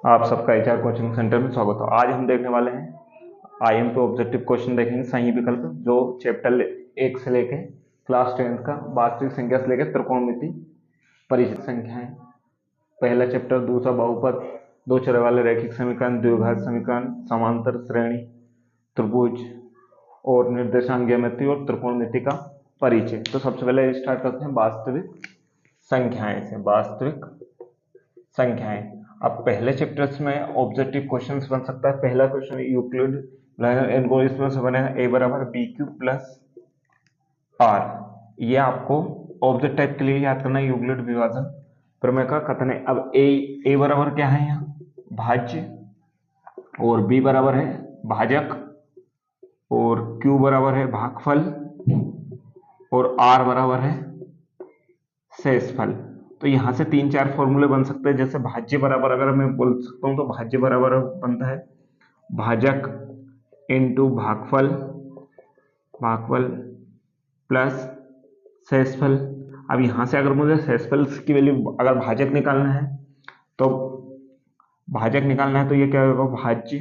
आप सबका HR coaching centre में स्वागत हो। आज हम देखने वाले हैं आईएम पे ऑब्जेक्टिव क्वेश्चन देखेंगे, सही विकल्प, जो चैप्टर 1 से लेके क्लास 10 का वास्तविक संख्या से लेकर त्रिकोणमिति परिचित संख्याएं। पहला चैप्टर, दूसरा बहुपद, दो चर वाले रैखिक समीकरण, द्विघात समीकरण, समांतर श्रेणी, त्रिभुज और निर्देशांक ज्यामिति और त्रिकोणमिति का परिचय। तो सबसे पहले स्टार्ट करते हैं वास्तविक संख्याएं से। वास्तविक संख्याएं। अब पहले चैप्टर्स में ऑब्जेक्टिव क्वेश्चंस बन सकता है। पहला क्वेश्चन यूक्लिड एल्गोरिथम से बनेगा a बराबर बी क्यू प्लस आर। ये आपको ऑब्जेक्ट टाइप के लिए याद करना है, यूक्लिड विभाजन प्रमेय का कथन है। अब a बराबर क्या है यहाँ, भाज्य, और b बराबर है भाजक, और q बराबर है भागफल, और r बराबर है शेषफल। तो यहां से तीन चार फॉर्मूले बन सकते हैं। जैसे भाज्य बराबर अगर मैं बोल सकता हूं तो भाज्य बराबर बनता है भाजक इंटू भागफल, भागफल प्लस शेषफल। अब यहां से अगर मुझे शेषफल की वैल्यू, अगर भाजक निकालना है तो ये क्या होगा, भाज्य,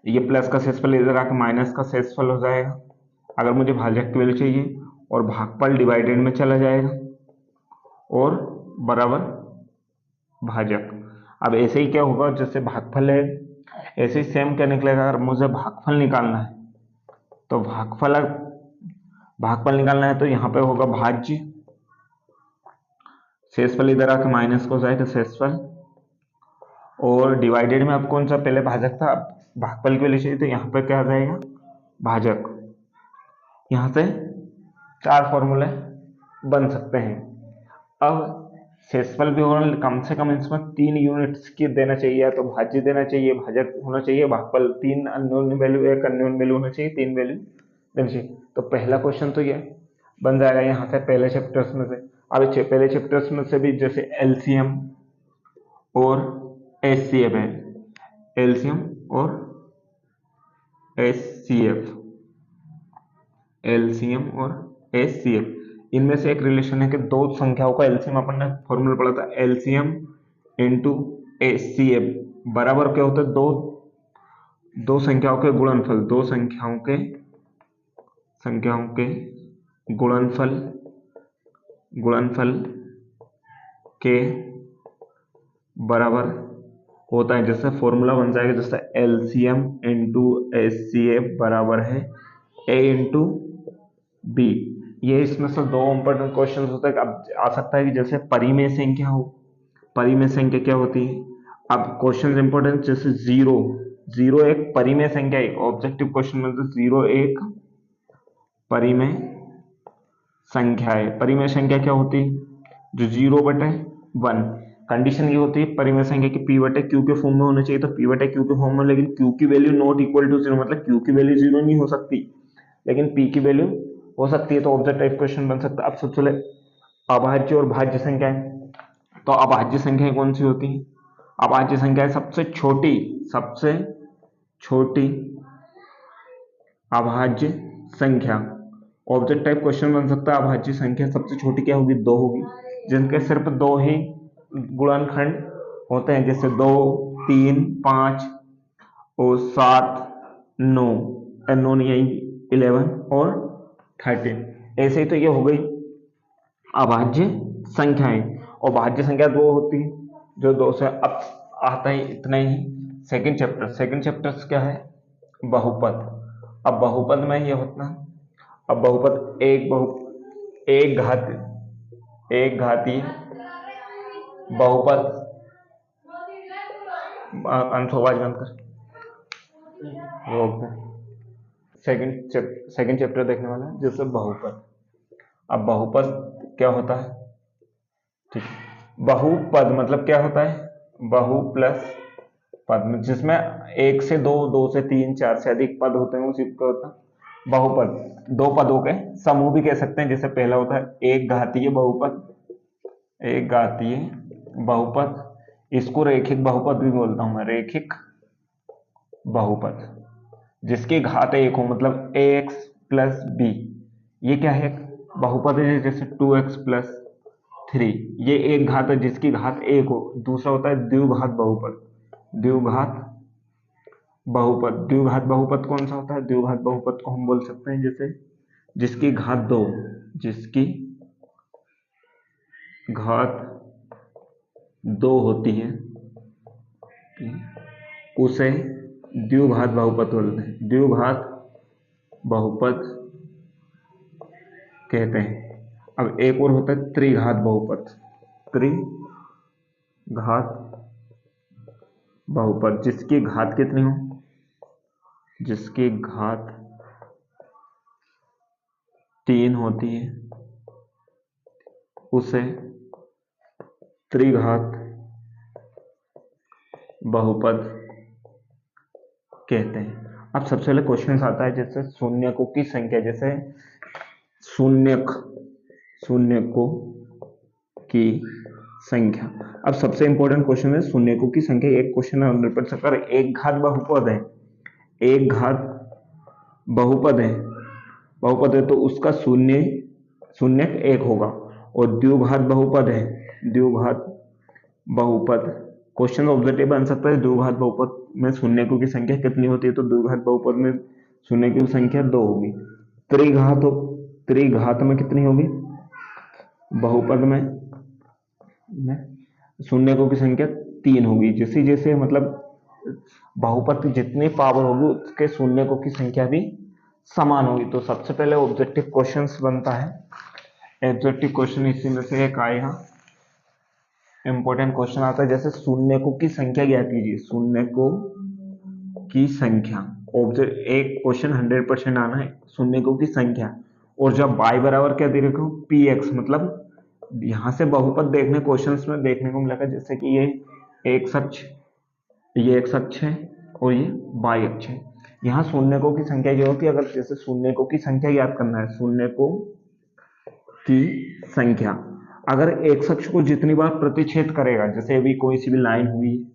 ये प्लस का शेषफल इधर आके माइनस का शेषफल हो जाएगा अगर मुझे भाजक की वैल्यू चाहिए, और भागफल डिवाइडेड में चला जाएगा और बराबर भाजक। अब ऐसे ही क्या होगा, जैसे भागफल है ऐसे ही सेम क्या निकलेगा। अगर मुझे भागफल निकालना है तो भागफल निकालना है तो यहाँ पे होगा भाज्य, शेषफल इधर आके माइनस को जाएगा शेषफल, और डिवाइडेड में अब कौन सा, पहले भाजक था, अब भागफल की वैल्यू चाहिए तो यहाँ पे क्या आ जाएगा भाजक। यहाँ से चार फॉर्मूले बन सकते हैं। अब शेषफल भी होना, कम से कम इसमें 3 यूनिट्स की देना चाहिए, या तो भाज्य देना चाहिए, भाजक होना चाहिए, भागफल, 3 अननोन वैल्यू, एक अननोन वैल्यू होना चाहिए, 3 वैल्यू देनी चाहिए। तो पहला क्वेश्चन तो ये बन जाएगा यहाँ से पहले चैप्टर्स में से। अब पहले चैप्टर्स में से भी जैसे एलसीएम और एचसीएफ है, एलसीएम और एचसीएफ, एलसीएम और एचसीएफ, इनमें से एक रिलेशन है कि दो संख्याओं का एलसीएम, अपन ने फॉर्मूला पढ़ा था, एलसीएम इंटू एचसीएफ बराबर क्या होता है, दो संख्याओं के गुणनफल, दो संख्याओं के गुणनफल के बराबर होता है। जैसे फॉर्मूला बन जाएगा, जैसे एलसीएम इंटू एचसीएफ बराबर है ए इंटू बी। ये इसमें से दो इंपॉर्टेंट क्वेश्चन होते हैं। अब आ सकता है कि जैसे परिमेय संख्या हो, परिमेय संख्या क्या होती है। अब क्वेश्चन इंपॉर्टेंट, जैसे जीरो एक परिमेय संख्या है, ऑब्जेक्टिव क्वेश्चन में तो जीरो एक परिमेय संख्या है। परिमेय संख्या क्या होती है, जो 0/1। कंडीशन ये होती है परिमेय संख्या की p/q के फॉर्म में होना चाहिए, तो p/q के फॉर्म में, लेकिन q की वैल्यू नॉट इक्वल टू 0, मतलब q की वैल्यू 0 नहीं हो सकती, लेकिन p की वैल्यू हो सकती है। तो ऑब्जेक्ट टाइप क्वेश्चन बन सकता है। अब सबसे पहले अभाज्य और भाज्य संख्याएं। तो अभाज्य संख्याएं कौन सी होती है, अभाज्य संख्याएं सबसे छोटी अभाज्य संख्या। ऑब्जेक्ट टाइप क्वेश्चन बन सकता है, अभाज्य संख्या सबसे छोटी क्या होगी, 2 होगी, जिनके सिर्फ 2 ही गुणनखंड होते हैं, जैसे 2, 3, 5 और 7, 9, 9 नहीं, 11 और 13। ऐसे ही तो ये हो गई अभाज्य संख्याएं। और भाज्य संख्या 2 होती है, जो 2 से अब आता है, इतना ही। सेकंड चैप्टर क्या है, बहुपद। अब बहुपद में ये होता है, अब बहुपद एक घातीय बहुपद, अंशों बंद कर रोक दें। सेकंड चैप्टर देखने वाला है, जैसे बहुपद। अब बहुपद क्या होता है, ठीक है। बहुपद मतलब क्या होता है, बहु प्लस पद, जिसमें 1 से 2, 2 से 3, 4 से अधिक पद होते हैं, उसी को होता है बहुपद। दो पदों के समूह भी कह सकते हैं। जैसे पहला होता है एक घातीय बहुपद, इसको रैखिक बहुपद भी बोलता हूं मैं, रैखिक बहुपद, जिसकी घात 1 हो, मतलब ax प्लस बी। ये क्या है, बहुपद है। जैसे 2x प्लस 3, ये एक घात है जिसकी घात 1 हो। दूसरा होता है द्विघात बहुपद। द्विघात बहुपद, द्विघात बहुपद कौन सा होता है? द्विघात बहुपद को हम बोल सकते हैं जैसे जिसकी घात 2, जिसकी घात 2 होती है उसे द्विघात बहुपद बोलते हैं, द्विघात बहुपद कहते हैं। अब एक और होता है त्रिघात बहुपद। त्रिघात बहुपद जिसकी घात कितनी हो? जिसकी घात 3 होती है उसे त्रिघात बहुपद कहते हैं। अब सबसे पहले क्वेश्चन आता है जैसे शून्यकों की संख्या, जैसे शून्यकों की संख्या। अब सबसे इंपॉर्टेंट क्वेश्चन है शून्यकों की संख्या। एक क्वेश्चन है 100% अगर एक घात बहुपद है, एक घात बहुपद है तो उसका शून्यक 1 होगा। और द्विघात बहुपद है, द्विघात बहुपद क्वेश्चन ऑब्जेक्टिव बन सकता है द्विघात बहुपद में शून्यकों की संख्या कितनी होती है? तो द्विघात बहुपद में शून्यकों की संख्या 2 होगी। त्रिघात में कितनी होगी? बहुपद में शून्यकों की संख्या 3 होगी। जैसे जैसे मतलब बहुपद की जितनी पावर होगी उसके शून्यकों की संख्या भी समान होगी। तो सबसे पहले ऑब्जेक्टिव क्वेश्चंस बनता है। ऑब्जेक्टिव क्वेश्चन इसी में से एक आएगा। इंपॉर्टेंट क्वेश्चन आता है जैसे शून्यकों की संख्या ज्ञात कीजिए। शून्यकों की संख्या ऑब्जेक्ट एक क्वेश्चन 100% आना है, शून्यकों की संख्या। और जब y बराबर क्या दे रखो? px, मतलब यहां से बहुपद देखने क्वेश्चंस में देखने को मिलेगा जैसे कि ये x अक्ष, ये x अक्ष है और ये y अक्ष है। यहाँ शून्यकों की संख्या जो होती है, अगर जैसे शून्यकों की संख्या याद करना है, शून्यकों की संख्या अगर x अक्ष को जितनी बार प्रतिच्छेद करेगा, जैसे अभी कोई सी भी लाइन हुई,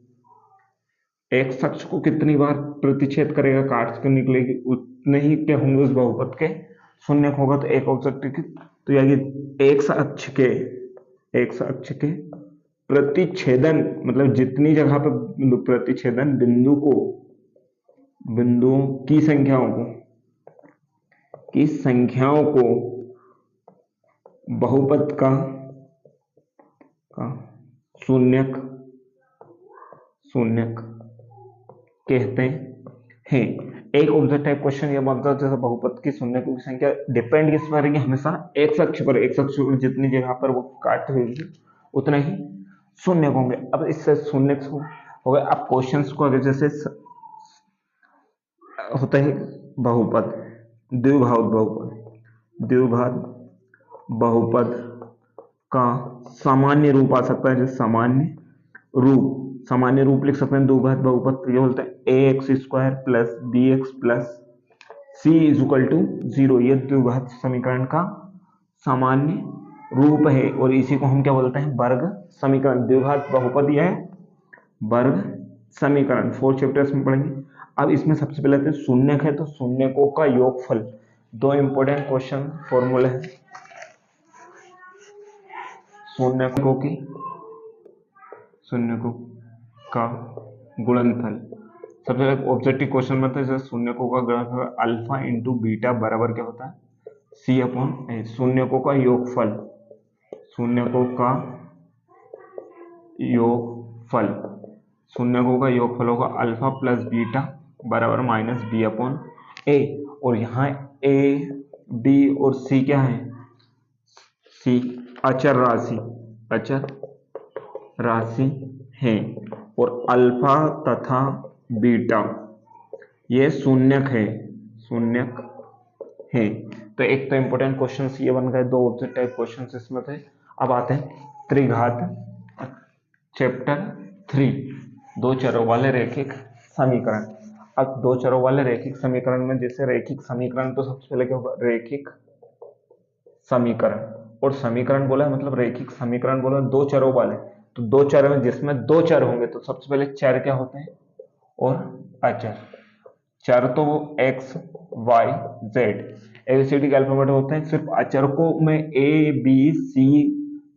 x अक्ष को कितनी बार प्रतिच्छेद करेगा, काट के निकलेगी, उतने ही क्या होंगे उस बहुपद के शून्यक होगा। तो एक ऑब्जेक्टिव की तो यानी x अक्ष के प्रतिच्छेदन, मतलब जितनी जगह पे प्रतिच्छेदन बिंदुओं की संख्याओं को बहुपद का शून्यक कहते हैं। एक ऑब्जेक्टिव क्वेश्चन ये बनता है जैसे बहुपद की शून्यकों की संख्या डिपेंड किस पर रहेगी? हमेशा x अक्ष पर जितनी जगह पर वो काट होगी उतना ही शून्य होंगे। अब इससे शून्य हो गए। अब क्वेश्चंस को अगर जैसे होता है बहुपद, द्विघात बहुपद का सामान्य रूप आ सकता है। जैसे सामान्य रूप लिख सकते हैं द्विघात बहुपद ये बोलते हैं ax square plus bx plus c is equal to 0। ये द्विघात समीकरण का सामान्य रूप है और इसी को हम क्या बोलते हैं? वर्ग समीकरण। द्विघात बहुपद यह है वर्ग समीकरण, 4 चैप्टर्स में पढ़ेंगे। अब इसमें सबसे पहले तो शून्यक है, तो शून्यकों का योगफल। दो इंपॉर्टेंट क्वेश्चन फॉर्मूले हैं शून्यकों का गुणनफल। सबसे पहले ऑब्जेक्टिव क्वेश्चन में है शून्यकों का गुणनफल अल्फा इंटू बीटा बराबर क्या होता है? c अपॉन ए। शून्यकों का योगफल होगा अल्फा प्लस बीटा बराबर माइनस बी अपॉन ए। और यहाँ ए बी और सी क्या है? सी अचर राशि है और अल्फा तथा बीटा ये शून्यक है। तो एक तो इंपॉर्टेंट क्वेश्चन ये बन गए, दो ऑब्जेक्टिव क्वेश्चन इसमें थे। अब आते हैं त्रिघात चैप्टर 3, दो चरों वाले रैखिक समीकरण। अब दो चरों वाले रैखिक समीकरण में जैसे रैखिक समीकरण तो सबसे पहले क्या होगा? रैखिक समीकरण, और समीकरण बोला मतलब रैखिक समीकरण बोला दो चरों वाले, तो दो चर में जिसमें दो चर होंगे तो सबसे पहले चर क्या होते हैं और अचर। चर तो वो x y z ABCD के अल्फाबेट होते हैं, सिर्फ अचर को में a b c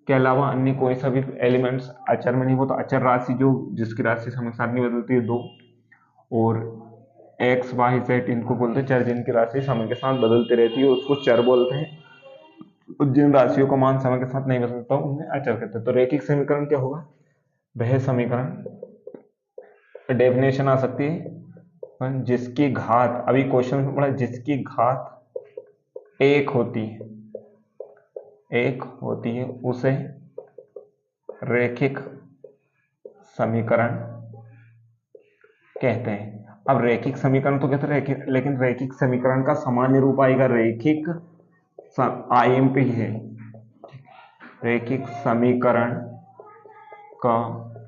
के अलावा अन्य कोई सा भी एलिमेंट्स अचर में नहीं हो तो अचर राशि जो जिसकी राशि समय के साथ नहीं बदलती है 2, और एक्स वाई जेड इनको बोलते हैं चर जिनकी राशि समय के साथ बदलती रहती है उसको चर बोलते हैं। जिन राशियों का मान समय के साथ नहीं बदलता उन्हें अचर कहते हैं। तो रैखिक समीकरण क्या होगा? वह समीकरण, डेफिनेशन आ सकती है जिसकी घात, अभी क्वेश्चन में पढ़ा, जिसकी घात एक होती है उसे रैखिक समीकरण कहते हैं। अब रैखिक समीकरण तो कहते हैं लेकिन रैखिक समीकरण का सामान्य रूप आएगा रैखिक आईएमपी है। रैखिक समीकरण का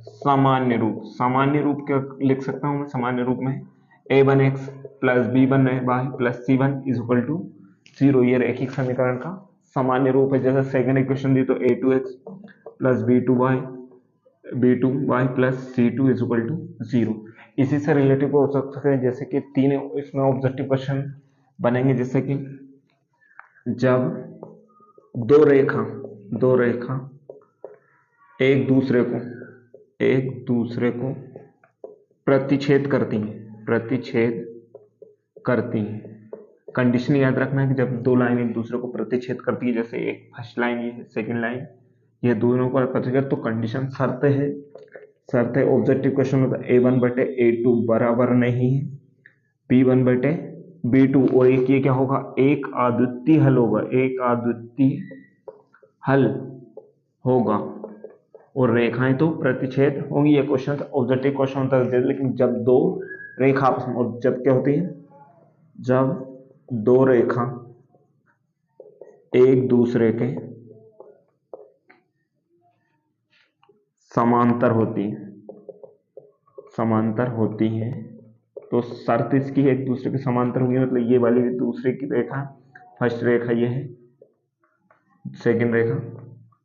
सामान्य रूप क्या लिख सकता हूं मैं? सामान्य रूप में a1x plus b1y plus c1 is equal to 0। ये रैखिक समीकरण का सामान्य रूप है। जैसे सेकंड इक्वेशन दी तो a2x plus b2y plus c2 is equal to 0। इसी से रिलेटिव हो सकते हैं जैसे कि तीन इसमें ऑब्जेक्टिव क्वेश्चन बनेंगे, जैसे कि जब दो रेखा एक दूसरे को प्रतिच्छेद करती हैं। कंडीशन याद रखना है कि जब दो लाइन एक दूसरे को प्रतिच्छेद करती है, जैसे एक फर्स्ट लाइन ये सेकंड लाइन, ये दोनों को प्रतिच्छेद, तो कंडीशन शर्त है ऑब्जेक्टिव क्वेश्चन में a1/a2 बराबर नहीं है b1/b2, और एक ये क्या होगा? एक अद्वितीय हल होगा और रेखाएं तो प्रतिच्छेद होंगी। ये क्वेश्चन ऑब्जेक्टिव क्वेश्चन होता है। लेकिन जब दो रेखा आपस में, और जब क्या होती है? जब दो रेखा एक दूसरे के समांतर होती है तो शर्त इसकी है एक दूसरे के समांतर होंगी, मतलब ये वाली दूसरे की रेखा, फर्स्ट रेखा ये है, सेकंड रेखा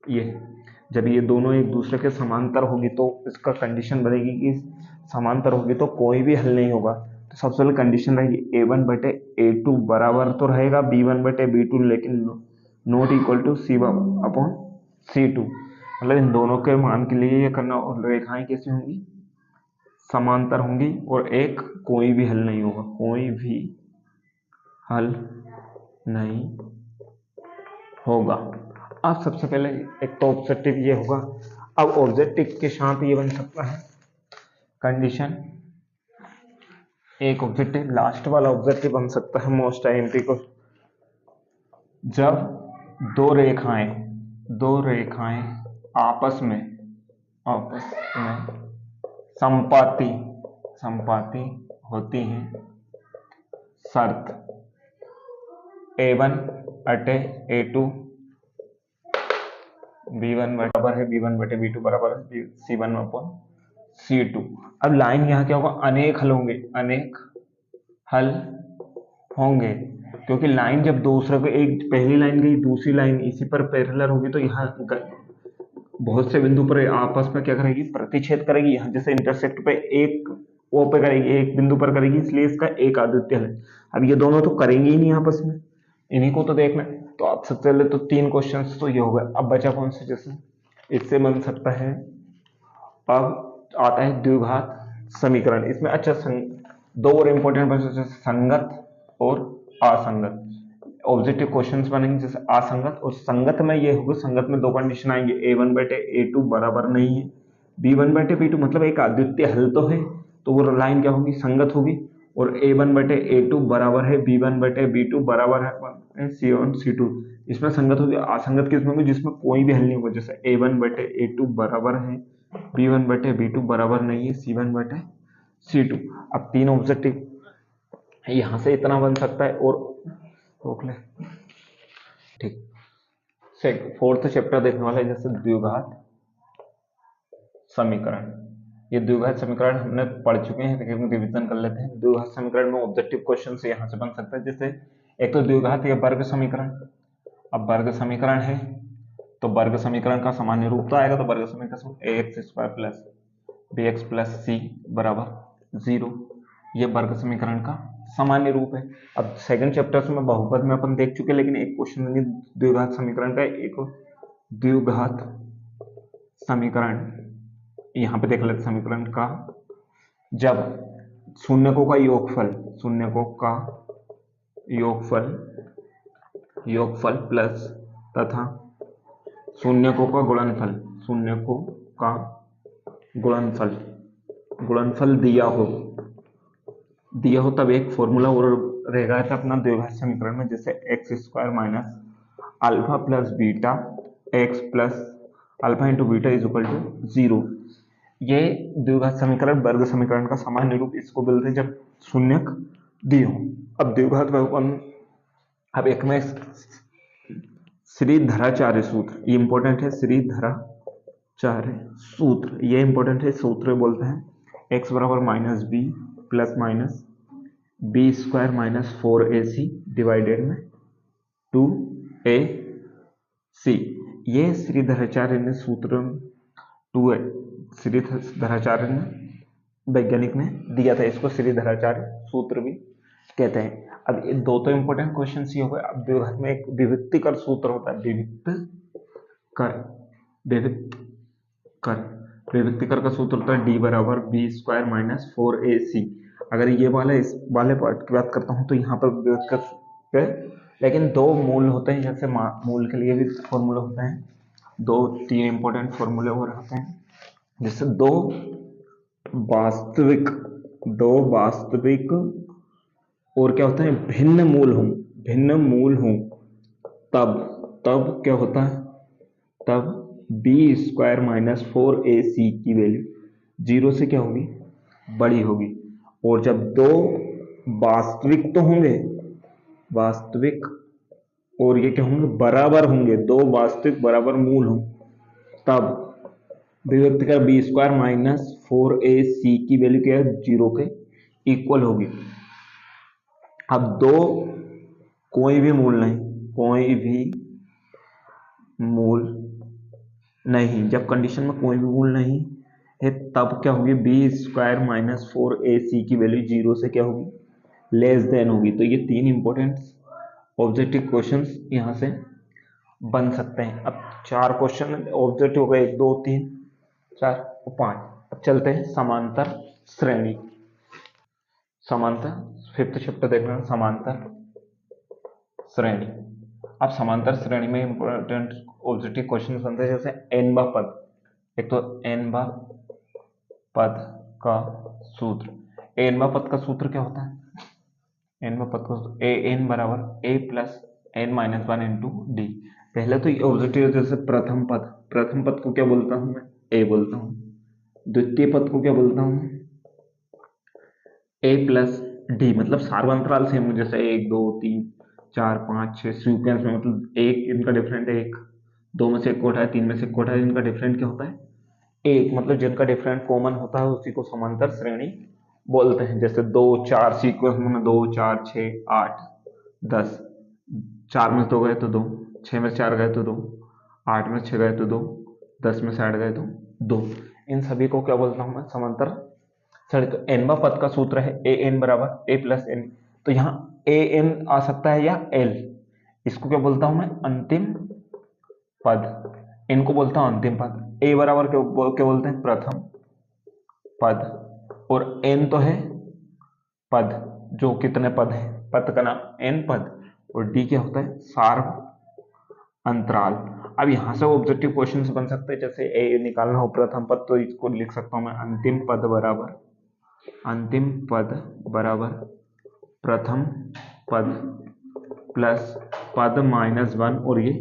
ये है। जब ये दोनों एक दूसरे के समांतर होगी तो इसका कंडीशन बनेगी कि समांतर होगी तो कोई भी हल नहीं होगा। तो सबसे पहले कंडीशन रहेगी a1/a2 बराबर तो रहेगा b1/b2, लेकिन नॉट इक्वल टू c1/c2, मतलब इन दोनों के मान के लिए ये करना। और रेखाएं कैसी होंगी? समांतर होंगी और एक कोई भी हल नहीं होगा। अब सबसे पहले एक तो ऑब्जेक्टिव ये होगा। अब ऑब्जेक्टिव के साथ ये बन सकता है कंडीशन, एक ऑब्जेक्टिव लास्ट वाला ऑब्जेक्टिव बन सकता है मोस्ट आईएमपी को, जब दो रेखाएं आपस में संपाती होती हैं। शर्त a1/a2 b1/b2 बराबर है c1/c2। अब लाइन यहाँ क्या होगा? अनेक हल होंगे क्योंकि लाइन जब दूसरे को, एक पहली लाइन गई दूसरी लाइन इसी पर पैरेलल होगी तो यहाँ बहुत से बिंदु पर आपस में क्या करेगी? प्रतिच्छेद करेगी। यहाँ जैसे इंटरसेक्ट पे एक ओ पे करेगी, एक बिंदु पर करेगी, इसलिए इसका एक अद्वितीय है। अब ये दोनों तो करेंगे ही नहीं आपस में, इन्हीं को तो देखना है। तो अब सबसे पहले तो तीन क्वेश्चंस तो ये हो गए। अब बचा कौन से? जैसे इससे बन सकता है, अब आता है द्विघात समीकरण। इसमें अच्छा दो और इंपॉर्टेंट बन सकते हैं, संगत और असंगत। ऑब्जेक्टिव क्वेश्चंस बनेंगे जैसे असंगत और संगत में ये होगा, संगत में दो कंडीशन आएंगे, a1/a2 बराबर नहीं है b1/b2, मतलब एक अद्वितीय हल तो है, तो वो लाइन क्या होगी? संगत होगी। और a1/a2 बराबर है b1/b2 बराबर है c1/c2, इसमें संगत होगी। असंगत किसमें होगी? जिसमें कोई भी हल नहीं होगा, जैसे a1/a2 बराबर है b1/b2 बराबर नहीं है c1/c2। अब तीन ऑब्जेक्टिव यहां से इतना बन सकता है और रोक ले, ठीक। फोर्थ चैप्टर देखने वाला है जैसे द्विघात समीकरण। ये द्विघात समीकरण हमने पढ़ चुके हैं, लेकिन रिवीजन कर लेते हैं। द्विघात समीकरण में ऑब्जेक्टिव क्वेश्चन से यहाँ से बन सकता है, जैसे एक तो द्विघात या वर्ग समीकरण। अब वर्ग समीकरण है तो वर्ग समीकरण का सामान्य रूप तो आएगा, तो वर्ग समीकरण ax² plus bx plus c बराबर 0, ये वर्ग समीकरण का सामान्य रूप है। अब सेकंड चैप्टर में बहुपद में अपन देख चुके, लेकिन एक क्वेश्चन द्विघात समीकरण का, एक द्विघात समीकरण, यहाँ पे देख लेते समीकरण का, जब शून्यकों का योगफल, शून्यकों का योगफल प्लस तथा शून्यकों का गुणनफल, शून्यकों का गुणनफल दिया हो तब एक फॉर्मूला और रहेगा था अपना द्विघात समीकरण में, जैसे x square minus alpha plus beta x plus alpha into beta is equal to 0। ये द्विघात समीकरण वर्ग समीकरण का सामान्य रूप इसको बोलते हैं जब शून्यक दिए हो। अब द्विघात बहुपद, अब एक में श्रीधराचार्य सूत्र, ये इंपॉर्टेंट है, श्रीधराचार्य सूत्र, ये इंपॉर्टेंट है, सूत्र बोलते हैं x बराबर minus b plus minus b square minus 4ac divided में 2ac। ये श्रीधराचार्य ने सूत्र श्रीधराचार्य ने वैज्ञानिक ने दिया था, इसको श्रीधराचार्य सूत्र भी कहते हैं। अब ये दो तो इंपॉर्टेंट क्वेश्चन ही हो गए। अब द्विघात में एक विविक्तिकर सूत्र होता है, विविक्तिकर का सूत्र होता है d बराबर बी स्क्वायर माइनस 4ac। अगर ये वाला इस वाले पार्ट की बात करता हूँ तो यहाँ पर विविक्तिकर, लेकिन दो मूल होते हैं, जैसे मूल के लिए भी फॉर्मूला होते हैं, 2-3 इंपॉर्टेंट फॉर्मूले और होते हैं, जैसे दो वास्तविक और क्या होता है भिन्न मूल हूं तब क्या होता है, तब बी स्क्वायर माइनस 4ac की वैल्यू 0 से क्या होगी, बड़ी होगी। और जब दो वास्तविक तो होंगे, वास्तविक और ये क्या होंगे, बराबर होंगे, दो वास्तविक बराबर मूल हों, तब विभक्त कर बी स्क्वायर माइनस 4ac की वैल्यू क्या है, 0 के इक्वल होगी। अब दो कोई भी मूल नहीं, जब कंडीशन में कोई भी मूल नहीं है तब क्या होगी, बी स्क्वायर माइनस 4ac की वैल्यू 0 से क्या होगी, लेस देन होगी। तो ये 3 इंपॉर्टेंट ऑब्जेक्टिव क्वेश्चंस यहाँ से बन सकते हैं। अब 4 क्वेश्चन ऑब्जेक्टिव हो गए, 1 2 3 4 और 5। अब चलते हैं समांतर श्रेणी, समांतर 5th चैप्टर देखना, समांतर श्रेणी। अब समांतर श्रेणी में इंपॉर्टेंट ऑब्जेक्टिव क्वेश्चन बनते हैं, जैसे n वा पद, एक तो n वा पद का सूत्र, n वा पद का सूत्र क्या होता है, n वा पद का सूत्र an बराबर a plus n minus 1 into D. पहले तो ये ऑब्जेक्टिव, जैसे प्रथम पद को क्या बोलता हूं मैं, a बोलता हूं, द्वितीय पद को क्या बोलता हूं, a प्लस डी, मतलब सार्वंतराल सेम, जैसे 1 2 3 4 5 6 सीक्वेंस में, मतलब एक इनका डिफरेंट है, एक 2 में से एक को उठाए, 3 में से एक को उठाए, इनका डिफरेंट क्या होता है, एक, मतलब जिनका डिफरेंट कॉमन होता है उसी को समांतर श्रेणी बोलते हैं। जैसे 2 4 सीक्वेंस में 2 4 6 8 10, 4 में 2 गए तो 2, 6 में 4 गए तो 2, 8 में 6 गए तो 2, 10 में 8 गए तो 2, इन सभी को क्या बोलता हूं मैं, समांतर श्रेणी। तो n वा पद का सूत्र है an बराबर a प्लस n, तो यहाँ an आ सकता है या l, इसको क्या बोलता हूं मैं, अंतिम पद, इनको बोलता हूं अंतिम पद। a बराबर क्या बोलते हैं, प्रथम पद, और n तो है पद, जो कितने पद है, पद का नाम n पद, और d क्या होता है, सार्व अंतराल। अब यहां से ऑब्जेक्टिव क्वेश्चन बन सकते हैं, जैसे a निकालना हो प्रथम पद, तो इसको लिख सकता हूं मैं, अंतिम पद बराबर प्रथम पद प्लस पद माइनस 1 और ये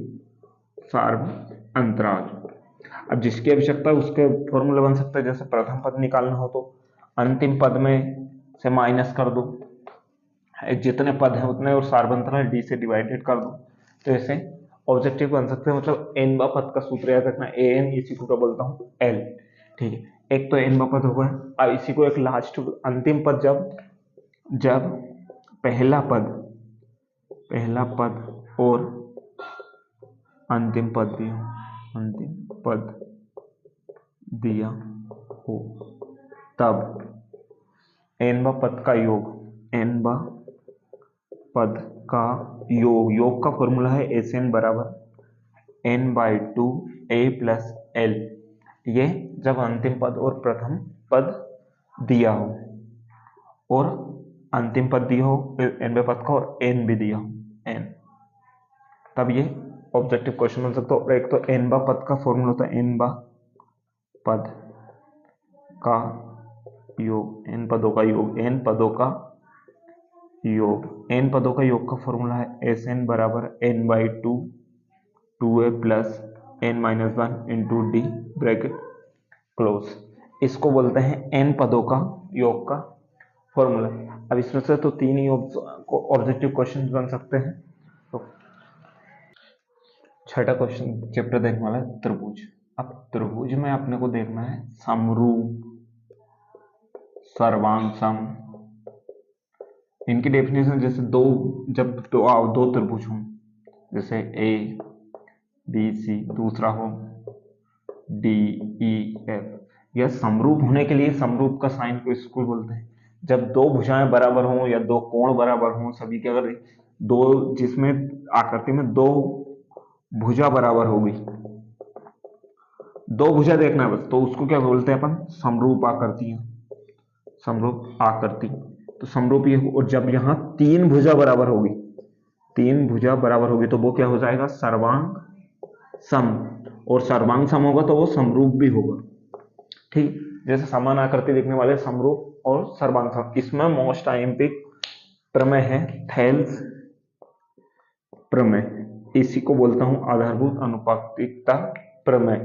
सार्व अंतराल। अब जिसकी आवश्यकता है उसके फॉर्मूला बन सकता है, जैसे प्रथम पद निकालना हो तो अंतिम पद में से माइनस कर दो, जितने पद हैं उतने, और सार्व अंतराल d से डिवाइडेड कर दो, तो ऐसे ऑब्जेक्टिव बन सकते हैं। मतलब n वा पद का सूत्र याद रखना, an, इसी को क्या बोलता हूँ, l, ठीक है। एक तो n वा पद हो गया, अब इसी को एक लास्ट अंतिम पद, जब पहला पद और अंतिम पद दिया हो तब n वा पद का योग का फॉर्मूला है Sn बराबर n/2 a प्लस l, ये जब अंतिम पद और प्रथम पद दिया हो, और अंतिम पद दिया हो nवें पद का और n भी दिया हो, n, तब ये ऑब्जेक्टिव क्वेश्चन बन सकता है। और एक तो nवा पद का फॉर्मूला होता है nवा पद का योग, n पदों का योग, n पदों का योग, n पदों का योग का फॉर्मूला है Sn बराबर n/2 2a plus n-1 into D bracket close. इसको बोलते हैं n पदों का योग का फॉर्मूला। अब इसमें से तो 3 ही ऑब्जेक्टिव क्वेश्चन बन सकते हैं। तो छठा क्वेश्चन चैप्टर देखने वाला है त्रिभुज। अब त्रिभुज में अपने को देखना है समरूप, सर्वांग, इनकी डेफिनेशन जैसे जब दो त्रिभुज हों, जैसे ए बी सी, दूसरा हो डी ई एफ, यह समरूप होने के लिए समरूप का साइन को इसको बोलते हैं। जब दो भुजाएं बराबर हों या दो कोण बराबर हों, सभी के अगर दो, जिसमें आकृति में दो भुजा बराबर होगी, दो भुजा देखना है बस, तो उसको क्या बोलते हैं अपन, समरूप आकृति, समरूप आकृति। तो समरूप ये, और जब यहाँ तीन भुजा बराबर होगी, तीन भुजा बराबर होगी तो वो क्या हो जाएगा, सर्वांग सम, और सर्वांग सम होगा तो वो समरूप भी होगा। ठीक, जैसे समान आकृति देखने वाले समरूप और सर्वांग सम। इसमें मोस्ट आईएमपी प्रमेय है थेल्स प्रमेय, इसी को बोलता हूं आधारभूत अनुपातिकता प्रमेय।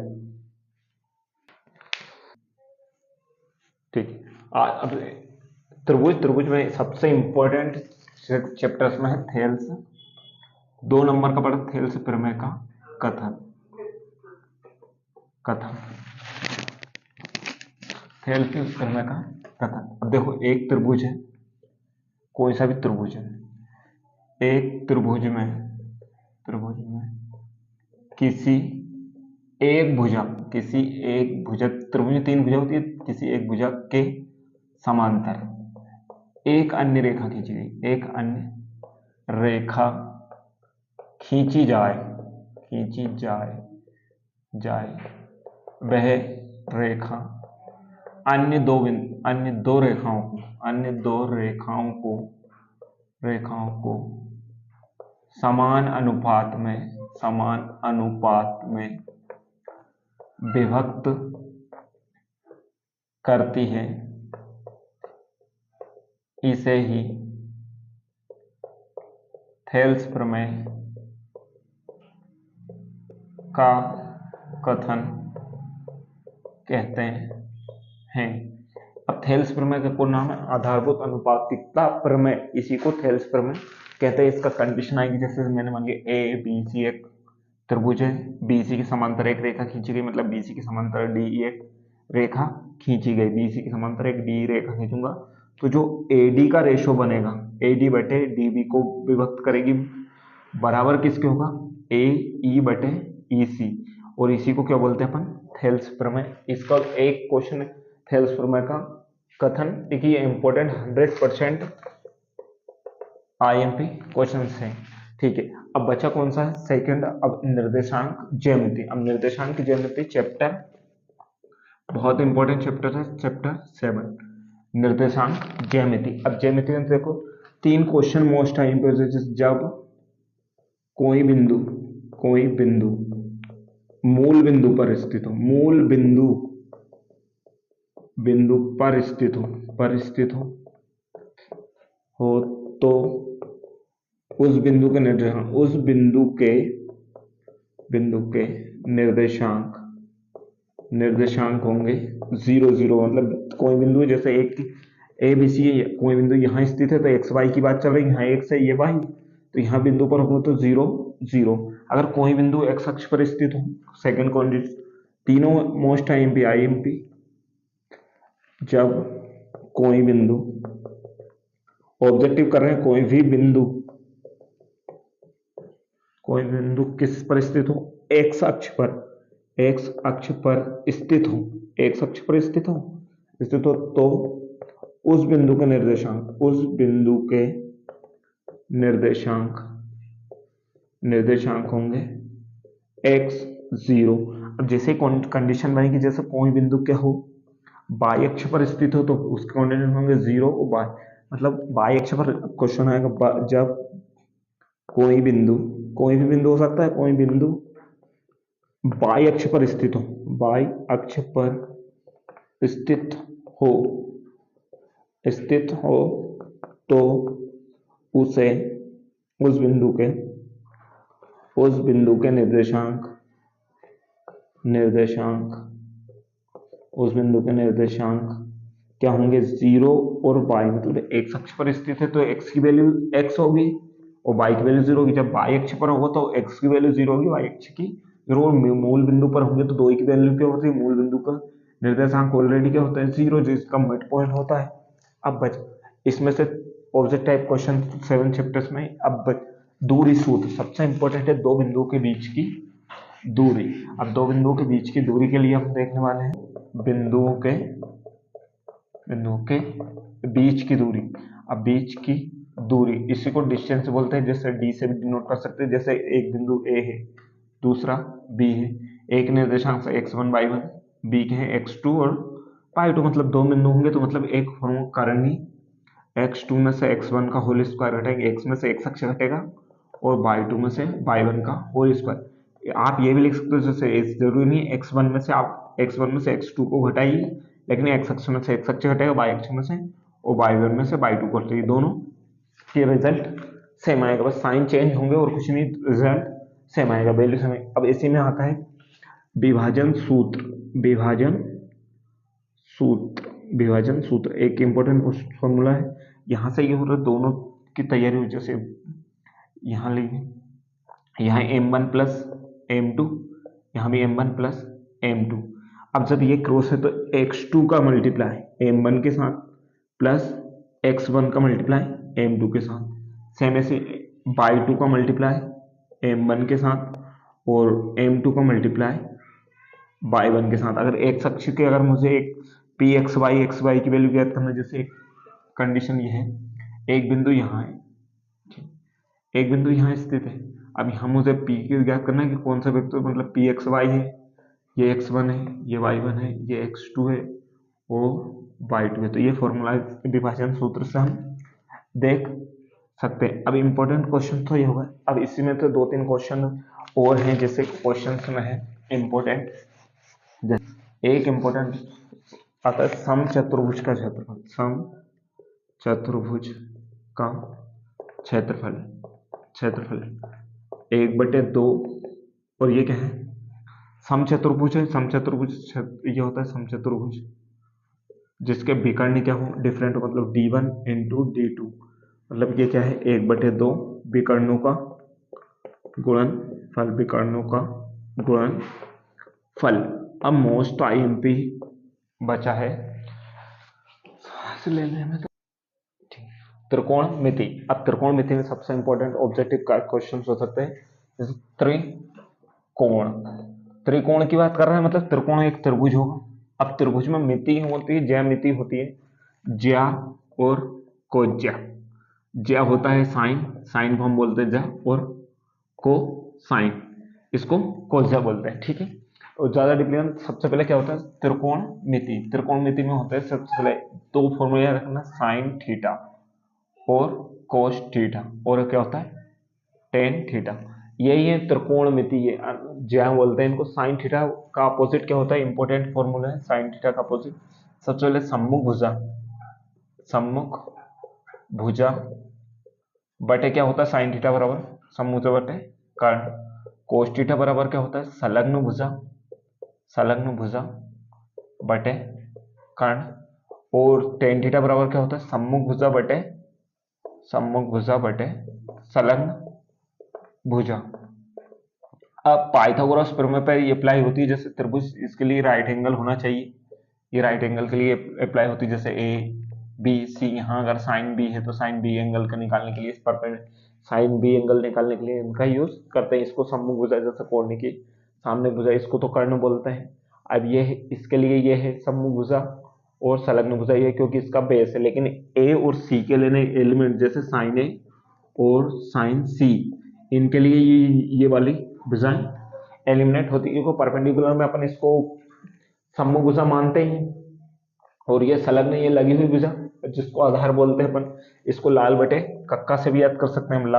ठीक, अब त्रिभुज में सबसे इंपॉर्टेंट चैप्टर्स में है थेल्स, 2 नंबर का पढ़ा थेल्स प्रमेय का कथन, थेल्स प्रमेय का कथन। अब देखो एक त्रिभुज है, कोई सा भी त्रिभुज है, एक त्रिभुज में किसी एक भुजा, त्रिभुज में 3 भुजा होती है, किसी एक भुजा के समांतर एक अन्य रेखा खींची गई, एक अन्य रेखा खींची जाए, वह रेखा अन्य दो रेखाओं को समान अनुपात में विभक्त करती है, इसे ही थेल्स प्रमेय का कथन कहते हैं। अब थेल्स प्रमेय का पूर्ण नाम है आधारभूत अनुपातिकता प्रमेय, इसी को थेल्स प्रमेय कहते हैं। इसका कंडीशन आएगी, जैसे मैंने मान लिया ए बी सी एक त्रिभुज है, बीसी के समांतर एक रेखा खींची गई, मतलब बीसी के समांतर डी एक रेखा खींची गई, बीसी के समांतर एक डी रेखा खींचूंगा, तो जो एडी का रेशो बनेगा, एडी बटे डीबी को विभक्त करेगी, बराबर किसके होगा, ए ई बटे ई सी, और इसी को क्या बोलते हैं अपन, थेल्स प्रमेय। इसका एक क्वेश्चन थेल्स प्रमेय का कथन, देखिए ये इंपॉर्टेंट 100% आईएमपी क्वेश्चन है। ठीक है, अब बचा कौन सा है, सेकंड। अब निर्देशांक ज्यामिति, अब निर्देशांक ज्यामिति चैप्टर बहुत इंपॉर्टेंट चैप्टर है, चैप्टर 7 निर्देशांक ज्यामिति। अब ज्यामिति में देखो 3 क्वेश्चन मोस्ट टाइम पे, जब कोई बिंदु मूल बिंदु पर स्थित हो, पर स्थित हो तो उस बिंदु के निर्देशांक होंगे 0 0, मतलब कोई बिंदु जैसे एक ए बी सी, कोई बिंदु यहाँ स्थित है तो एक्स वाई की बात चल रही है, यहाँ एक्स है ये वाई, तो यहाँ बिंदु पर हो तो 0 0। अगर कोई बिंदु एक्स अक्ष पर स्थित हो, सेकंड कंडीशन, तीनों मोस्ट आईएमपी, जब कोई बिंदु, ऑब्जेक्टिव कर रहे हैं, कोई बिंदु किस पर स्थित हो, एक्स अक्ष पर स्थित हो, तो उस बिंदु के निर्देशांक होंगे x 0। अब जैसे कंडीशन बनेगी जैसे कोई बिंदु क्या हो बाई अक्ष पर स्थित हो तो उसके कोऑर्डिनेट होंगे 0 और बाई, मतलब बाई अक्ष पर क्वेश्चन आएगा जब कोई बिंदु, कोई भी बिंदु हो सकता है, कोई बिंदु बाई अक्ष पर स्थित हो, बाई अक्ष पर स्थित हो, स्थित हो तो उसे उस बिंदु के निर्देशांक उस बिंदु के निर्देशांक क्या होंगे 0 और y, मतलब x अक्ष पर स्थित है तो x की वैल्यू x होगी और y की वैल्यू 0 होगी। जब y अक्ष पर होगा तो x की वैल्यू 0 होगी, y अक्ष की 0, और मूल बिंदु पर होंगे तो 2 की वैल्यू क्या होती है, मूल बिंदु का निर्देशांक ऑलरेडी क्या होता है 0, जो इसका मिड पॉइंट होता है। अब बच इसमें से ऑब्जेक्ट टाइप क्वेश्चन 7 चैप्टर्स में अब दूरी सूत्र सबसे इंपॉर्टेंट है, दो बिंदुओं के बीच की दूरी। अब दो बिंदुओं के बीच की दूरी के लिए हम देखने वाले हैं बिंदुओं के बीच की दूरी। अब बीच की दूरी इसी को डिस्टेंस बोलते हैं, जैसे डी से भी डिनोट कर सकते हैं। जैसे एक बिंदु ए है, दूसरा बी है, एक निर्देशांक से x1 y1, बी के हैं x2 और y2, मतलब दो बिंदु होंगे तो मतलब एक करनी x2 में से x1 का होल स्क्वायर घटाएंगे, x में से x अक्ष घटेगा और y2 में से y1 का होल स्क्वायर। आप ये भी लिख सकते हो जैसे जरूरी नहीं x1 में से आप x1 में से x2 को घटाइए, लेकिन x अक्ष में से x अक्ष घटेगा, y अक्ष में से और y1 में से y2 को घटाइए, दोनों के रिजल्ट सेम आएगा, बस साइन चेंज होंगे और कुछ नहीं, रिजल्ट सेम आएगा, वैल्यू सेम। अब इसी में आता है विभाजन सूत्र एक इंपॉर्टेंट फॉर्मूला है। यहाँ से ये हो रहा है दोनों की तैयारी हो, जैसे यहाँ लेंगे, यहाँ m1 प्लस m2, यहाँ भी m1 प्लस m2। अब जब ये क्रॉस है तो x2 का मल्टीप्लाई m1 के साथ प्लस x1 का मल्टीप्लाई m2 के साथ, सेम ऐसे y2 का मल्टीप्लाई m1 के साथ और m2 का मल्टीप्लाई y1 के साथ। अगर x अक्ष के अगर मुझे एक xy की वैल्यू ज्ञात करना, जैसे कंडीशन ये है, एक बिंदु यहाँ है, एक बिंदु यहाँ स्थित है। अब यहाँ मुझे p की ज्ञात करना है कि कौन सा वेक्टर, मतलब pxy है, ये x1 है, ये y1 है, ये x2 है और y2 है। तो ये फॉर्मूला विभाजन सूत्र से हम देख सकते हैं। अब इंपॉर्टेंट क्वेश्चन तो ये होगा। अब इसी में तो 2-3 क्वेश्चन और हैं, जैसे क्वेश्चन में है इंपॉर्टेंट, एक इंपॉर्टेंट आता है समचतुर्भुज का क्षेत्रफल, समचतुर्भुज का क्षेत्रफल 1/2, और ये क्या है, समचतुर्भुज है। समचतुर्भुज ये होता है समचतुर्भुज जिसके विकर्ण क्या हो, डिफरेंट हो, मतलब d1 इंटू d2, मतलब ये क्या है 1/2 विकर्णों का गुणनफल। अब मोस्ट आईएमपी बचा है लेने में, तो त्रिकोणमिति। अब त्रिकोणमिति में सबसे इंपॉर्टेंट ऑब्जेक्टिव क्वेश्चन हो सकते हैं, जैसे त्रिकोण की बात कर रहे हैं, मतलब त्रिकोण एक त्रिभुज होगा। अब त्रिभुज में मिति होती है, ज्यामिति होती है, ज्या और कोज्या। ज्या होता है साइन को हम बोलते हैं ज्या, और को साइन, इसको कोज्या बोलते हैं, ठीक है। और ज्यादा डिफरेंस सबसे पहले क्या होता है, त्रिकोणमिति में होता है सबसे पहले 2 फॉर्मूला रखना, साइन थीटा और कोस थीटा, और क्या होता है टेन थीटा। यही है त्रिकोणमिति, ये ज्या बोलते हैं इनको। साइन थीटा का अपोजिट क्या होता है, इंपॉर्टेंट फॉर्मूला है साइन थीटा का अपोजिट। सबसे पहले सम्मुख भुजा बटे क्या होता है साइन थीटा बराबर सम्मुख बटे कर्ण। कोस थीटा बराबर क्या होता है संलग्न भुजा बटे कर्ण। और टेन थीटा बराबर क्या होता है सम्मुख भुजा बटे संलग्न भुजा। अब पाइथागोरस प्रमेय पर ये अप्लाई होती है, जैसे त्रिभुज इसके लिए राइट एंगल होना चाहिए, ये राइट एंगल के लिए अप्लाई होती है, जैसे ए बी सी। यहाँ अगर साइन बी है तो साइन बी एंगल का निकालने के लिए साइन बी एंगल निकालने के लिए इनका यूज करते हैं। इसको सम्मुख भुजा जैसे कोण की सामने भुजा, इसको तो कर्ण बोलते हैं। अब ये है, इसके लिए ये है सम्मुख भुजा और संलग्न भुजा, ये क्योंकि इसका बेस है। लेकिन ए और सी के लेने एलिमेंट जैसे साइन ए और साइन सी, इनके लिए ये वाली भुजाएं एलिमिनेट होती है, क्योंकि परपेंडिकुलर में अपन इसको सम्मुख भुजा मानते हैं, और ये संलग्न, ये लगी हुई भुजा जिसको आधार बोलते हैं अपन, इसको लाल बटे कक्का से भी याद कर सकते हैं हम,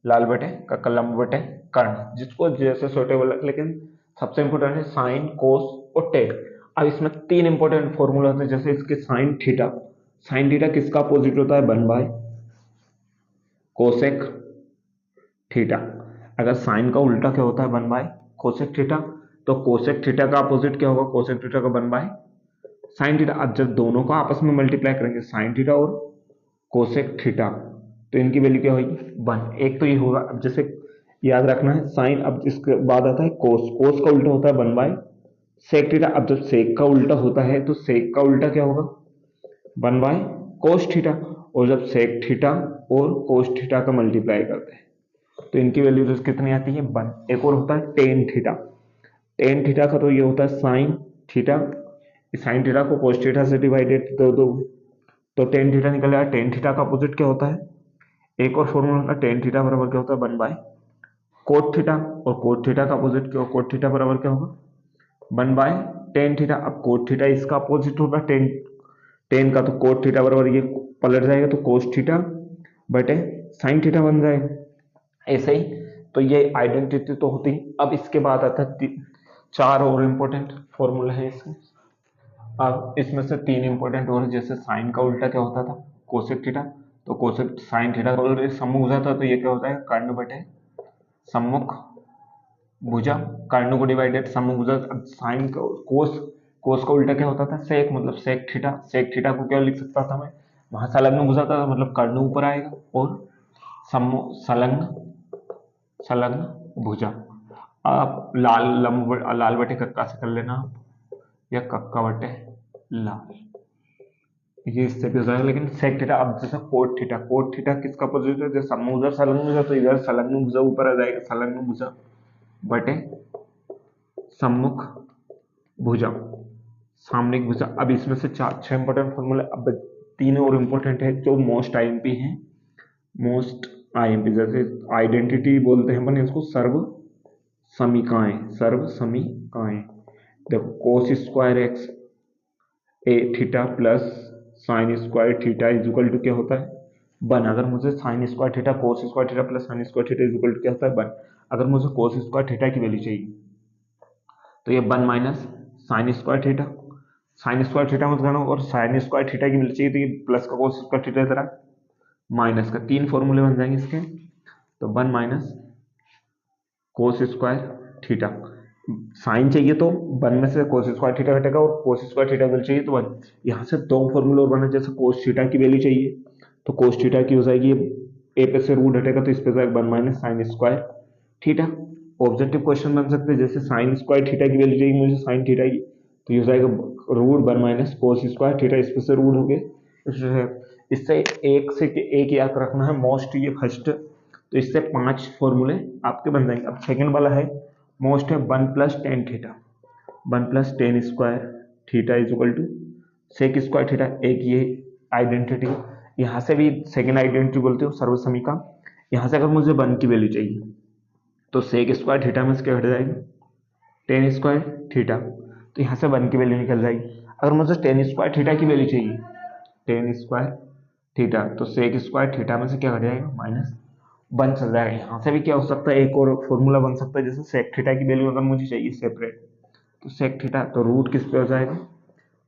लाल बटे कक्का लंब बटे कर्ण, जिसको जैसे सुटेबल है। लेकिन सबसे इंपॉर्टेंट है साइन, कोस और टेन। अब इसमें तीन इंपॉर्टेंट फॉर्मूला होते हैं, जैसे इसके साइन थीटा, साइन थीटा किसका अपोजिट होता है, 1 बाय कोसेक थीटा। अगर साइन का उल्टा क्या होता है, 1 बाय कोसेक थीटा, तो कोसेक थीटा का अपोजिट क्या होगा, कोसेक थीटा का 1 बाय साइन थीटा। अब जब दोनों को आपस में मल्टीप्लाई करेंगे, साइन थीटा और कोसेक थीटा, तो इनकी वैल्यू क्या होगी, 1। एक तो ये होगा। अब जैसे याद रखना है साइन, अब इसके बाद आता है कोस, कोस का उल्टा होता है 1 बाय सेक थीटा। अब जब सेक का उल्टा होता है तो सेक का उल्टा क्या होगा, 1 बाय कोस थीटा। और जब सेक थीटा और कोस थीटा का मल्टीप्लाई करते हैं तो इनकी वैल्यू तो कितनी आती है, 1। एक और होता है टेन थीटा, टेन थीटा का तो ये होता है साइन थीटा, साइन थीटा को कोस थीटा से डिवाइडेड कर दो तो टेन थीटा निकल आया। टेन थीटा का अपोजिट क्या होता है, एक और फॉर्मूला होता है, टेन थीटा बराबर क्या होता है, 1 बाय कोट थीटा। और कोट थीटा का अपोजिट क्या, कोट थीटा बराबर क्या होगा, 1 बाय टेन थीटा। अब कोट थीटा इसका अपोजिट होगा टेन, टेन का, तो कोट थीटा बराबर ये पलट जाएगा तो कोस थीटा बटे साइन थीटा बन जाएगा। ऐसे ही तो ये आइडेंटिटी तो होती। अब इसके बाद आता है चार और इम्पोर्टेंट फॉर्मूला है इसमें। अब इसमें से तीन इंपॉर्टेंट और, जैसे साइन का उल्टा क्या होता था, कोसेक थीटा, तो कोसेक साइन थीटा का उल्टा सम्मुख भुजा था, तो ये क्या होता है, कर्ण बटे सम्मुख भुजा, कर्ण को डिवाइडेड सम्मुख भुजा। अब साइन का कोस, कोस का उल्टा क्या होता था, सेक, मतलब सेक थीटा, सेक थीटा को क्या लिख सकता था मैं, वहां संलग्न भुजा था मतलब कर्ण ऊपर आएगा, और संलग्न संलग्न भुजा। आप लाल बटे कक्का से कर लेना आप, या कक्का बटे लाल, ये इससे भी हो जाएगा। लेकिन सेक थीटा, अब जैसे कोट थीटा, कोट थीटा किसका अपोजिट है, जैसे सम्मुख भुजा संलग्न भुजा, तो इधर संलग्न भुजा ऊपर आ जाएगा, संलग्न भुजा बटे सम्मुख भुजा, सामने भुजा। अब इसमें से चार छह इंपॉर्टेंट फॉर्मूले, अब तीन और इंपॉर्टेंट है जो मोस्ट आईएमपी है, मोस्ट आईएमपी, जैसे आइडेंटिटी बोलते हैं अपन इसको, सर्व समीकाएं, सर्व समीकाएं। देखो cos square x a theta plus sign square theta is equal to क्या होता है, 1। अगर मुझे sin square theta, cos square theta plus sign square theta is equal to क्या होता है, 1। अगर मुझे कोस स्क्वायर थीटा की वैल्यू चाहिए तो ये 1 minus sin square theta, sign square theta मत करना, और साइन स्क्वायर थीटा की वैल्यू चाहिए तो ये प्लस का कोस स्क्वायर थीटा तरह माइनस का, तीन फॉर्मूले बन जाएंगे इसके। तो 1 minus cos square theta, sin चाहिए तो 1 में से कोस स्क्वायर थीटा घटेगा, और कोस स्क्वायर थीटा वैल्यू चाहिए तो 1। यहाँ से दो फॉर्मूले और बना, जैसे कोस थीटा की वैल्यू चाहिए तो कोस थीटा की हो जाएगी, ए पे से रूट हटेगा तो इस पे जाएगा 1 minus sin square theta. Objective question बन सकते हैं, जैसे साइन स्क्वायर थीटा की वैल्यू चाहिए मुझे साइन थीटा की, तो ये हो जाएगा root 1 minus cos square theta, इस पे से रूट हो गए। इससे एक से एक याद रखना है, मोस्ट ये फर्स्ट, तो इससे 5 फॉर्मूले आपके बन जाएंगे। अब सेकंड वाला है मोस्ट है 1 plus tan theta, 1 plus tan square theta is equal to sec square theta. एक ये आइडेंटिटी, यहाँ से भी सेकंड आइडेंटिटी बोलते हो सर्व समीका। यहाँ से अगर मुझे 1 की वैल्यू चाहिए तो सेक स्क्वायर थीटा में से क्या घट जाएगा, टेन स्क्वायर थीटा, तो यहाँ से 1 की वैल्यू निकल जाएगी। अगर मुझे टेन स्क्वायर थीटा की वैल्यू चाहिए, टेन स्क्वायर थीटा, तो सेक स्क्वायर थीटा में से क्या घट जाएगा, माइनस 1 चल जाएगा। यहाँ से भी क्या हो सकता है, एक और फॉर्मूला बन सकता है, जैसे सेक थीटा की वैल्यू अगर मुझे चाहिए सेपरेट, तो सेक थीटा, तो रूट किस पे हो जाएगा,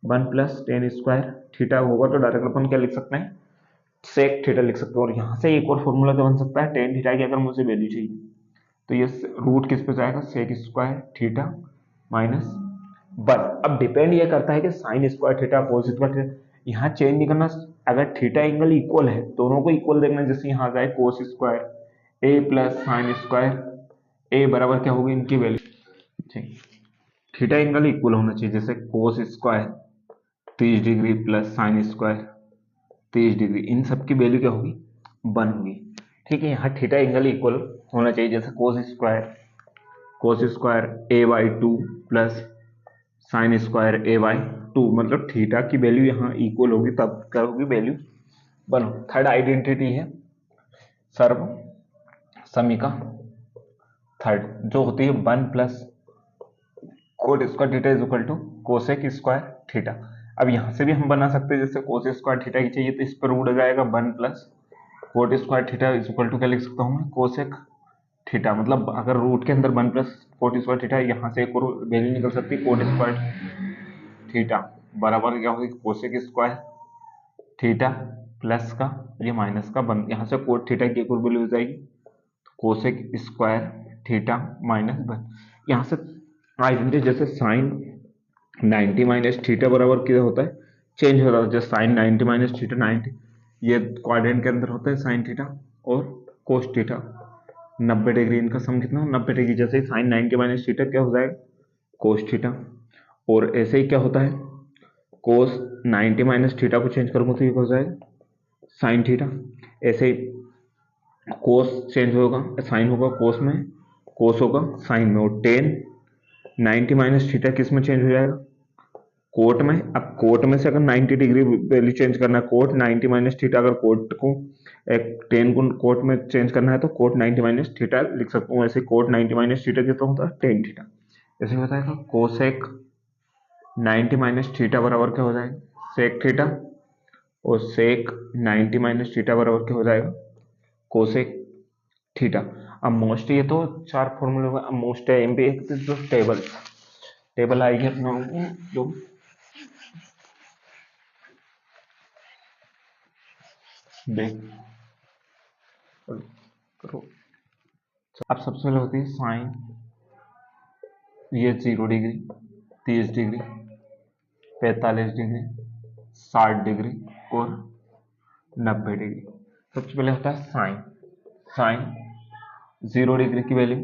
1 प्लस टेन स्क्वायर थीटा होगा, तो डायरेक्ट अपन क्या लिख सकते हैं, सेक थीटा लिख सकते हैं। और यहाँ से एक और फॉर्मूला क्या बन सकता है, टेन थीटा की अगर मुझे वैल्यू चाहिए तो ये रूट किस पे जाएगा, सेक स्क्वायर थीटा माइनस 1। अब डिपेंड ये करता है कि sign square theta cos square theta, यहाँ चेंज नहीं करना। अगर थीटा एंगल इक्वल है, दोनों को इक्वल देखना, जैसे यहाँ आ जाए कोस स्क्वायर ए प्लस साइन स्क्वायर ए बराबर क्या होगी, इनकी वैल्यू ठीक, थीटा एंगल इक्वल होना चाहिए। जैसे cos square 30 degree plus sign square 30 degree, इन सब की वैल्यू क्या होगी, 1 होगी। ठीक है, यहाँ थीटा एंगल इक्वल होना चाहिए, जैसे cos square A by 2 plus sine square A by 2, मतलब थीटा की वैल्यू यहाँ इक्वल होगी, तब क्या होगी, वैल्यू 1। थर्ड आइडेंटिटी है सर्व समीका, थर्ड जो होती है 1 plus cot square theta is equal to cosec square theta. अब यहाँ से भी हम बना सकते हैं, जैसे कोस स्क्वायर थीटा की चाहिए तो इस पर रूट आ जाएगा 1 plus cot square theta is equal to क्या लिख सकता हूँ मैं, कोसेक थीटा। मतलब अगर रूट के अंदर 1 प्लस कोट स्क्वायर थीटा, यहाँ से एक और वैल्यू निकल सकती है, कोट स्क्वायर थीटा बराबर क्या होगी, कोसेक स्क्वायर थीटा प्लस का ये माइनस का बन, यहाँ से कोट थीटा की एक और वैल्यू हो जाएगी cosec square theta minus one. यहाँ से आइडेंटिटी जैसे साइन 90 माइनस थीटा बराबर क्या होता है, चेंज होता है। जैसे साइन 90 माइनस थीटा 90, ये क्वाड्रेंट के अंदर होता है साइन थीटा और कोस थीटा 90 डिग्री, इनका सम कितना 90 डिग्री। जैसे ही साइन 90 माइनस थीटा क्या हो जाएगा, कोस थीटा। और ऐसे ही क्या होता है, कोस 90 माइनस थीटा को चेंज करूंगा तो ये हो जाएगा साइन थीटा। ऐसे ही कोस चेंज होगा, साइन होगा कोस में, कोस होगा साइन में। और टेन 90 माइनस थीटा किस में चेंज हो जाएगा, कोट में। अब कोट में से अगर 90 डिग्री वैल्यू चेंज करना है, कोट 90 माइनस थीटा, अगर कोट को एक टेन को कोट में चेंज करना है तो कोट 90 माइनस थीटा लिख सकता हूँ। ऐसे कोट 90 माइनस थीटा कितना होता है, टेन थीटा। ऐसे होता है कोसेक 90 माइनस थीटा बराबर क्या हो जाएगा, सेक थीटा। और सेक 90 माइनस थीटा बराबर क्या हो जाएगा, कोसेक थीटा। अब मोस्ट, ये तो चार फॉर्मूले होगा। अब मोस्ट है एम भी एक जो टेबल आएगी अपना जो देख करो। अब सबसे पहले होती है साइन, ये 0 डिग्री, 30 डिग्री, 45 डिग्री, 60 डिग्री और 90 डिग्री। सबसे पहले होता है साइन। साइन 0 डिग्री की वैल्यू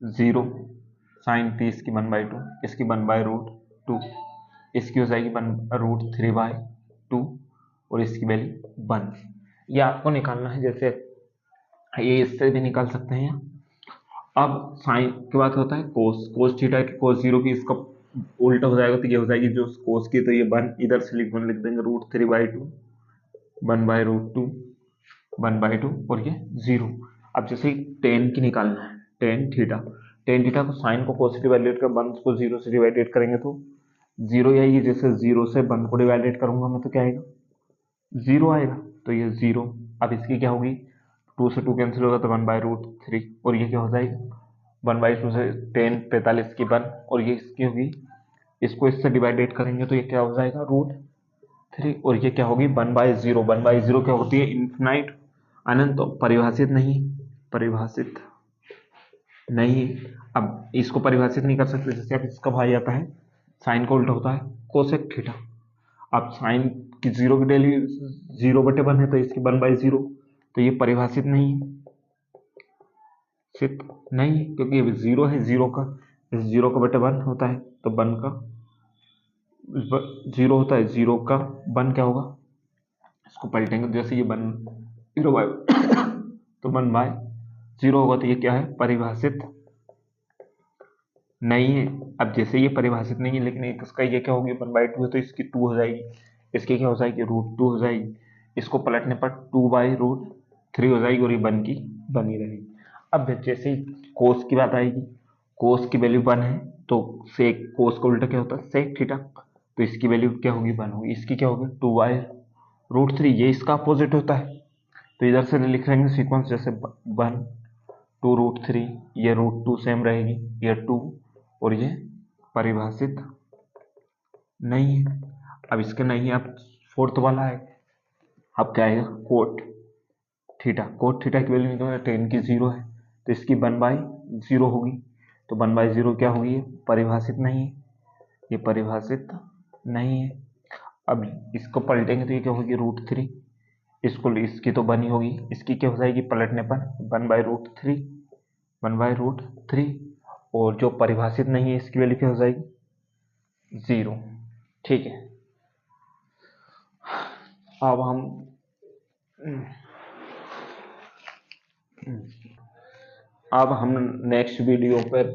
0, साइन 30 की 1/2, इसकी 1/√2, इसकी हो जाएगी 1√3/2 और इसकी वैल्यू 1। ये आपको निकालना है, जैसे ये इससे भी निकाल सकते हैं। अब साइन के बाद होता है कोस, कोस थीटा की कोस 0 की, इसका उल्टा हो जाएगा तो ये हो जाएगी जो कोस की, तो ये 1 इधर से लिख देंगे √3/2, 1/√2, 1/2 और ये 0। अब जैसे टेन की निकालना है, टेन थीटा को साइन को कोस से डिवाइडेड कर 1 को 0 से डिवाइडेड करेंगे तो 0 आएगी। जैसे 0 से 1 को डिवाइडेड करूंगा मैं तो क्या आएगा, 0 आएगा, तो ये 0। अब इसकी क्या होगी, 2 से 2 कैंसिल होगा तो 1/√3 और ये क्या हो जाएगी 1/2 से 10 45 की 1 और ये इसकी होगी, इसको इससे डिवाइडेड करेंगे तो ये क्या हो जाएगा √3 और ये क्या होगी 1/0। 1/0 क्या होती है, इन्फिनाइट, अनंत, तो परिभाषित नहीं। अब इसको परिभाषित नहीं कर सकते। जैसे अब इसका भाई आता है, साइन का उल्टा होता है कोसेक थीटा। अब साइन की 0 की वैल्यू 0/1 है तो इसकी 1/0, तो ये परिभाषित नहीं है, सिर्फ नहीं, क्योंकि ये 0 है, 0 का 0/1 होता है तो 1 का 0 होता है, 0 का 1 क्या होगा, इसको पलटेंगे तो जैसे ये 1 0 तो 1/0 होगा, तो ये क्या है, परिभाषित नहीं है। अब जैसे ये परिभाषित नहीं है, लेकिन इसका ये क्या होगी 1/2 है तो इसकी 2 हो जाएगी, इसकी क्या हो जाएगी √2 हो जाएगी। इसको पलटने पर 2/√3 हो जाएगी और ये 1 की बनी रहेगी। अब जैसे ही कोस की बात आएगी, कोस की वैल्यू 1 है तो सेक, कोस का उल्टा क्या होता है सेक थीटा, तो इसकी वैल्यू क्या होगी 1 होगी, इसकी क्या होगी 2/√3, ये इसका अपोजिट होता है तो इधर से लिख लेंगे सीक्वेंस, जैसे 1 2√3, ये √2 सेम रहेगी, ये 2 और ये परिभाषित नहीं है। अब इसके नहीं है, अब फोर्थ वाला है, अब क्या आएगा कोट थीटा की वैल्यू निकल 10 की 0 है तो इसकी 1/0 होगी, तो 1/0 क्या होगी, ये परिभाषित नहीं है, ये परिभाषित नहीं है। अब इसको पलटेंगे तो ये क्या होगी √3, इसको इसकी तो बनी होगी, इसकी क्या हो जाएगी पलटने पर 1/√3 और जो परिभाषित नहीं है इसकी वैल्यू क्या हो जाएगी 0। ठीक है, अब हम नेक्स्ट वीडियो पर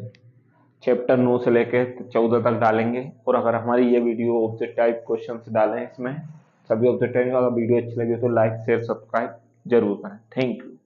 चैप्टर 9 से लेकर 14 तक डालेंगे। और अगर हमारी ये वीडियो ऑब्जेक्ट टाइप क्वेश्चन डालें, इसमें सभी ऑब्जेक्ट टाइप, अगर वीडियो अच्छी लगी तो लाइक शेयर सब्सक्राइब जरूर करें। Thank you.